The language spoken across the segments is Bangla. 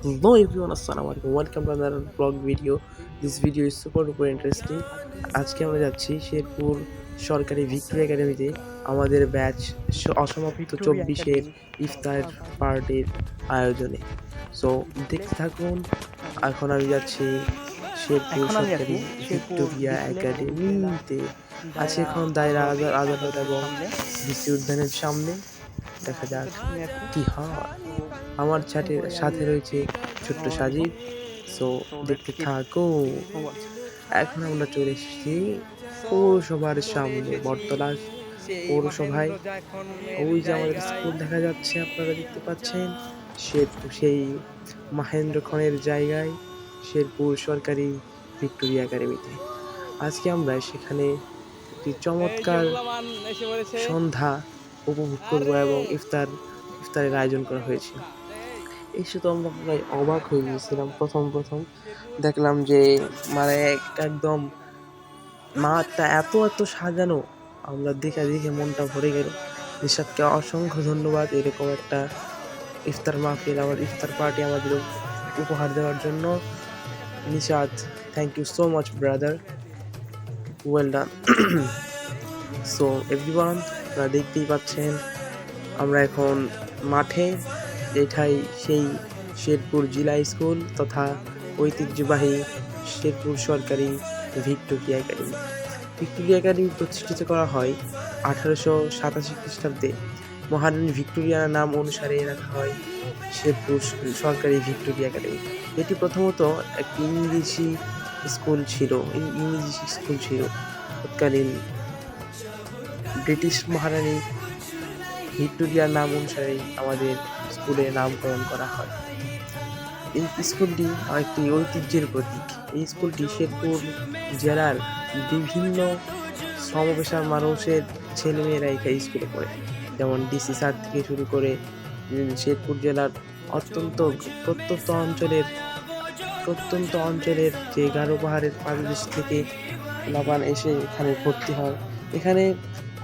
Hello everyone, Assalamualaikum. Welcome to another vlog video. This video is super duper interesting. আজকে আমরা যাচ্ছি শেরপুর সরকারি ভিক্টোরিয়া একাডেমিতে আমাদের ব্যাচ অসমাপ্ত 24-এর ইফতার পার্টির আয়োজনে। সো দেখতে থাকুন। এখন আমি যাচ্ছি শেরপুর সরকারি ভিক্টোরিয়া একাডেমিতে। আছি এখন দায়রা আদালত এবং ডিসি উদ্যানের সামনে। দেখা যাক কি হয়। আমার সাথে রয়েছে ছোট্ট সাজিদ। সো দেখতে থাকো। এখন আমরা চলে এসেছি পৌরসভার সামনে, বটতলা পৌরসভায়। ওই যে আমাদের স্কুল দেখা যাচ্ছে, আপনারা দেখতে পাচ্ছেন, শেরপুর সেই মহেন্দ্র খনের জায়গায় শেরপুর সরকারি ভিক্টোরিয়া একাডেমিতে। আজকে আমরা সেখানে একটি চমৎকার সন্ধ্যা উপভোগ করবো এবং ইফতারের আয়োজন করা হয়েছে। এসে তো আমরা প্রায় অবাক হয়ে গিয়েছিলাম। প্রথম দেখলাম যে মানে একদম মাঠটা এত সাজানো, আমরা দেখে মনটা ভরে গেল। নিশাদকে অসংখ্য ধন্যবাদ এরকম একটা ইফতার মাহফিল, আমাদের ইফতার পার্টি আমাদের উপহার দেওয়ার জন্য। Nishad, thank you so much brother, well done. So everyone, আপনারা দেখতেই পাচ্ছেন আমরা এখন মাঠে। এটাই সেই শেরপুর জিলা স্কুল তথা ঐতিহ্যবাহী শেরপুর সরকারি ভিক্টোরিয়া একাডেমি। ভিক্টোরিয়া একাডেমি প্রতিষ্ঠিত করা হয় 1887 খ্রিস্টাব্দে। মহারানী ভিক্টোরিয়ার নাম অনুসারে রাখা হয় শেরপুর সরকারি ভিক্টোরিয়া একাডেমি। এটি প্রথমত একটি ইংরেজি স্কুল ছিল। তৎকালীন ব্রিটিশ মহারানী ভিক্টোরিয়ার নাম অনুসারে আমাদের স্কুলের নামকরণ করা হয়। এই স্কুলটি একটি ঐতিহ্যের প্রতীক। এই স্কুলটি শেরপুর জেলার বিভিন্ন সমপেশার মানুষের ছেলেমেয়েরা এই স্কুলে পড়ে, যেমন ডিসি স্যার থেকে শুরু করে শেরপুর জেলার প্রত্যন্ত অঞ্চলের যে গারো পাহাড়ের পাদদেশ থেকে লাবান এসে এখানে ভর্তি হয়। এখানে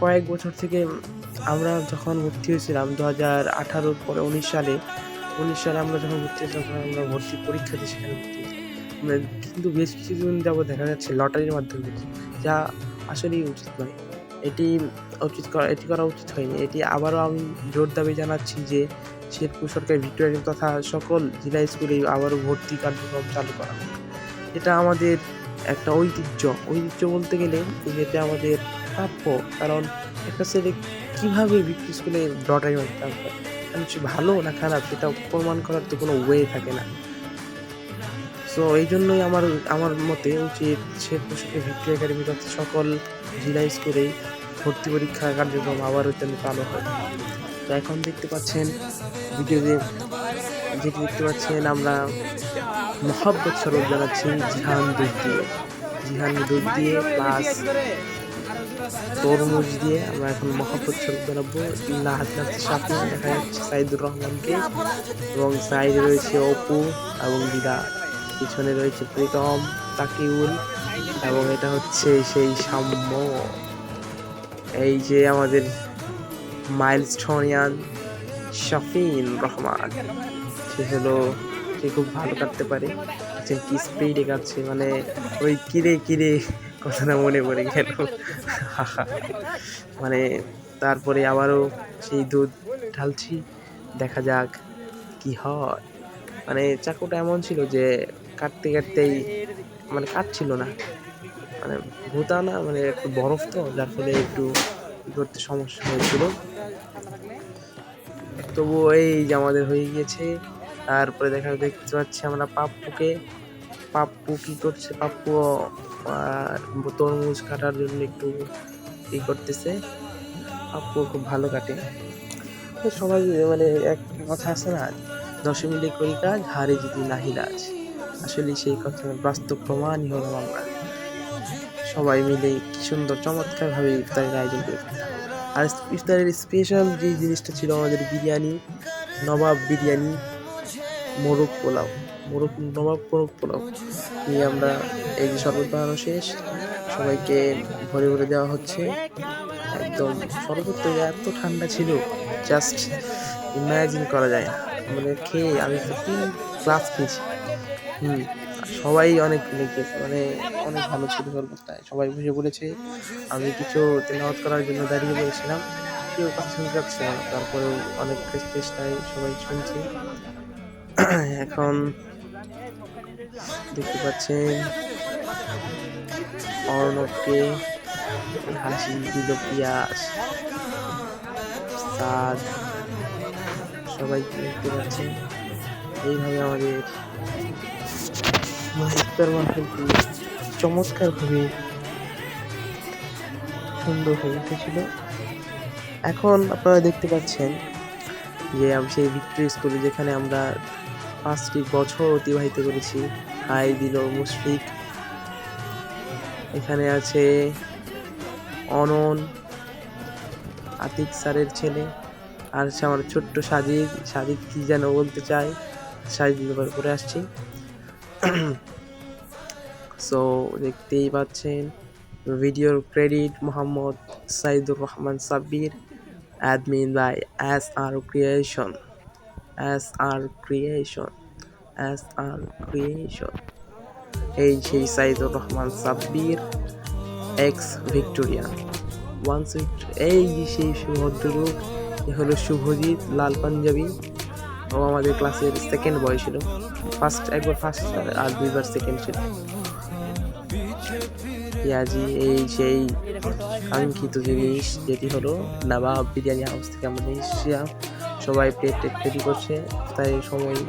কয়েক বছর থেকে আমরা যখন ভর্তি হয়েছিলাম 2018 পরে 19 সালে আমরা যখন ভর্তি হয়েছিলাম তখন আমরা ভর্তি পরীক্ষা দিয়ে সেখানে ভর্তি হয়েছিলাম। কিন্তু বেশ কিছুদিন যাবো দেখা যাচ্ছে লটারির মাধ্যমে, যা আসলেই উচিত নয়। এটি করা উচিত হয়নি। এটি আবারও আমি জোর দাবি জানাচ্ছি যে শেরপুর সরকারি ভিক্টোরিয়া তথা সকল জেলা স্কুলে আবারও ভর্তি কার্যক্রম চালু করা হোক। এটা আমাদের একটা ঐতিহ্য বলতে গেলে এটা আমাদের প্রাপ্য। কারণ একটা ছেলে কীভাবে ভিক্টোরিয়া স্কুলে লটারি মারতে পারে, সে ভালো না খারাপ সেটা প্রমাণ করার তো কোনো ওয়ে থাকে না। সো এই জন্যই আমার মতে উচিত শেরপুর সরকারি ভিক্টোরিয়া একাডেমি তথা সকল জেলা স্কুলেই ভর্তি পরীক্ষা কার্যক্রম আবারও চালু হয়। তো এখন দেখতে পাচ্ছেন ভিডিওতে যেটি দেখতে পাচ্ছেন, আমরা মহব্বত স্বরূপ জানাচ্ছি জিহান দুধ দিয়ে প্লাস তরমুজ দিয়ে আমরা এখন মহব্বত স্বরূপ জানাবো। নাচতে সাথে দেখা যাচ্ছে সাইদুর রহমানকে, এবং সাইডে রয়েছে অপু এবং দিদা, পিছনে রয়েছে প্রীতম, তাকিউল, এবং এটা হচ্ছে সেই সাম্য। এই যে আমাদের মাইলস্টোনিয়ান শাফিন রহমান, সে খুব ভালো কাটতে পারে। কি স্পিডে কাটছে, মানে ওই কিরে কথাটা মনে পড়ে গেল। মানে তারপরে আবারও সেই দুধ ঢালছি, দেখা যাক কি হয়। মানে চাকুটা এমন ছিল যে কাটতেই মানে কাটছিল না, মানে ভূতা না, মানে একটু বরফ তো, যার ফলে একটু করতে সমস্যা হয়েছিল। তবুও এই যে আমাদের হয়ে গিয়েছে। তারপরে দেখতে পাচ্ছি আমরা পাপ্পু কি করছে। পাপ্পু তরমুজ কাটার জন্য একটু করতেছে। পাপ্পু খুব ভালো কাটে। সবাই মানে এক কথা আছে না, 10 মিনিটে করি কাজ, হারে যদি নাহি লাজ। আসলে সেই কথা বাস্তব প্রমাণই হলাম আমরা। সবাই মিলে কি সুন্দর চমৎকার ভাবে ইফতারের আয়োজন করে। আর ইফতারের স্পেশাল যে জিনিসটা ছিল আমাদের বিরিয়ানি, নবাব বিরিয়ানি, নবাব মোরগ পোলাও নিয়ে আমরা এই যে শরবত বানানো শেষ, সবাইকে ভরে দেওয়া হচ্ছে। একদম শরবত তো এত ঠান্ডা ছিল, জাস্ট ইমাজিন করা যায় না। মানে খেয়ে আমি ক্লাস খেয়েছি। সবাই অনেক লিখেছে, মানে অনেক ভালো ছিল গল্পটায়, সবাই বসে পড়েছে। আমি কিছু তেলাওয়াত করার জন্য দাঁড়িয়ে পড়েছিলাম, কেউ কথা শুনতে চাচ্ছিল না, তারপরেও অনেক চেষ্টায় সবাই শুনছে। এখন দেখতে পাচ্ছেন অর্ণবকে হাসি দিল পিয়াস, সাদ, সবাইকে দেখতে পাচ্ছেন। এইভাবে আমাদের ইফতার মাহফিলটি চমৎকারভাবে সুন্দর হয়ে উঠেছিল। এখন আপনারা দেখতে পাচ্ছেন যে আমি সেই ভিক্টোরি স্কুলে, যেখানে আমরা 5টি বছর অতিবাহিত করেছি। হাই দিল মুশফিক, এখানে আছে অনন, আতিক স্যারের ছেলে, আর আছে আমার ছোট্ট সাজিদ কি যেন বলতে চাই, সাজিদ করে আসছি। সো দেখতেই পাচ্ছেন ভিডিওর credit Mohammad Saidur Rahman Sabbir, admin by SR Creation, SR Creation, SR Creation। এই সেই সাইদুর রহমান সাব্বির, এক্স ভিক্টোরিয়ান, এই সেই ভদ্রলোক, এ হলো শুভজিৎ লাল পাঞ্জাবি। ও আমাদের ক্লাসের সেকেন্ড বয় ছিল, একবার ফার্স্ট আর 2বার সেকেন্ড ছিল। পিয়াজি এই সেই কাঙ্ক্ষিত জিনিস, যেটি হলো নবাব বিরিয়ানি হাউস থেকে আমরা নিয়ে এসেছিলাম। সবাই প্লেট রেডি করছে, তাই সময়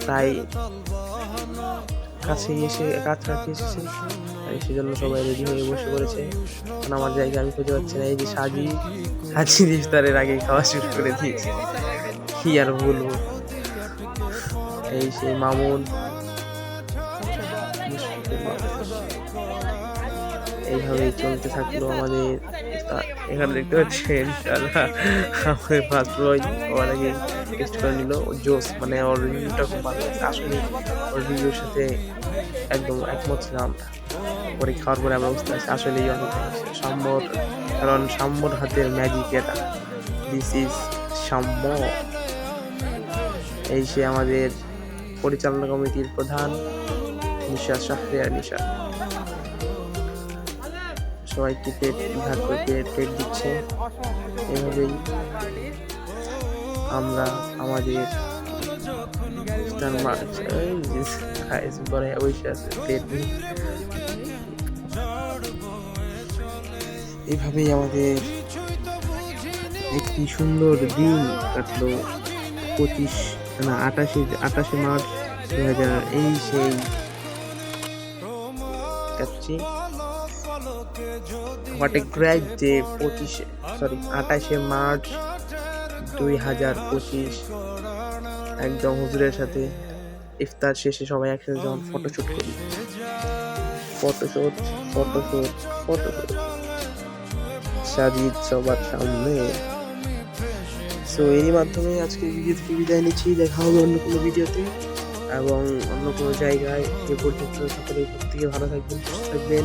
তাই কাছাকাছি এসেছে, তাই সেজন্য সবাই রেডি হয়ে বসে পড়েছে। কারণ আমার জায়গা আমি খুঁজে পাচ্ছি না। এই যে সাজি ইফতারের আগে খাওয়া শুরু করে দিয়েছে, কি আর বলবো। এই সেই মামুন, এইভাবেই চলতে থাকলো আমাদের। এখানে দেখতে পাচ্ছেন আমাদের ফার্স্ট বয় সবার আগে টেস্ট করে নিল জোস, মানে ওর রিভিউটা খুব ভালো লাগছে। আসলে ওর রিভিউর সাথে একদম একমত ছিলাম আমরা। পরে খাওয়ার পরে আমরা বুঝতে পারছি আসলেই অনেক সাম্যর, কারণ সাম্যর হাতের ম্যাজিক এটা, দিস ইজ সাম্য। এই সে আমাদের পরিচালনা কমিটির প্রধান নিশা, শাহরিয়ার নিশা। সবাইকে প্লেট ভাগ করে প্লেট দিচ্ছে। এভাবেই আমরা আমাদের এইভাবেই আমাদের একটি সুন্দর দিন কাটলো। 28শে মার্চ 2000, এই সেই কাটছি। What a great day. 28শে মার্চ 2025, একদম হুজুরের সাথে ইফতার শেষে সবাই একসাথে যখন ফটোশুট করি, ফটোশুট সাজিদ সবার সামনে। সো এরই মাধ্যমে আজকের ভিডিও থেকে বিদায় নিচ্ছি। দেখা হবে অন্য কোনো ভিডিওতে এবং অন্য কোনো জায়গায়। এ পর্যন্ত সকলে প্রত্যেকে ভালো থাকবেন, সুস্থ থাকবেন,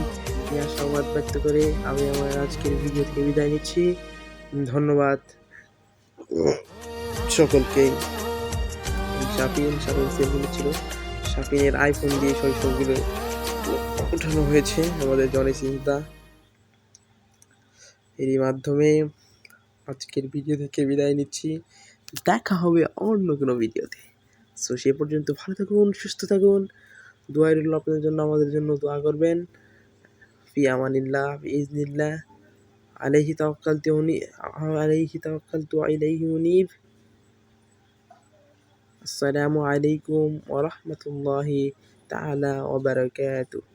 এই আশাবাদ ব্যক্ত করে আমি আমার আজকের ভিডিও থেকে বিদায় নিচ্ছি। ধন্যবাদ সকলকে। শাফিন ছিল, শাফিনের আইফোন দিয়ে শৈশবগুলো উঠানো হয়েছে আমাদের জনে চিন্তা। এরই মাধ্যমে আজকের ভিডিও থেকে বিদায় নিচ্ছি। দেখা হবে অন্য কোনো ভিডিওতে। সো সে পর্যন্ত ভালো থাকুন, সুস্থ থাকুন। দোয়া রইল আপনাদের জন্য, আমাদের জন্য দোয়া করবেন। ফি আমানিল্লাহ, বিইজনিল্লাহ, আলাইহি তাওয়াক্কালতু ওয়া ইলাইহি উনীব। আসসালামু আলাইকুম ওয়া রাহমাতুল্লাহি তাআলা ওয়া বারাকাতুহু।